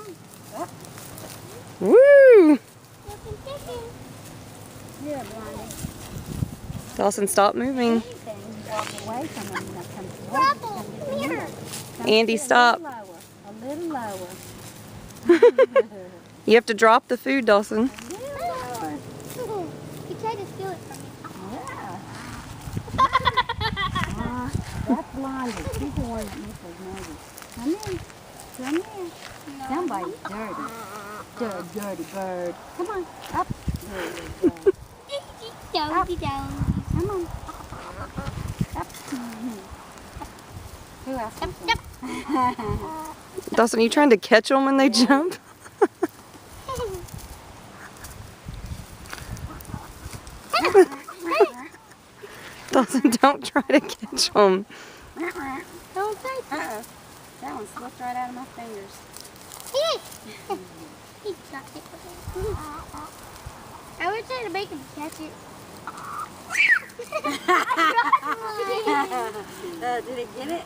Come on. Up. Woo! Yeah, Blondie. Dawson, stop moving. Walk away from him. Trouble. Come here. Andy, stop. A little lower. You have to drop the food, Dawson. He tried to steal it from me. Yeah. That's Blondie. She's the one that makes those noises. Come in. Come here. Somebody's dirty. Dirty bird. Come on. Up. There you go. Down, down. Come on. Up. Who else? Yep. Dawson, are you trying to catch them when they jump? Dawson, don't try to catch them. Don't say that. That one slipped right out of my fingers. He dropped it. I was trying to make him catch it. Did it get it?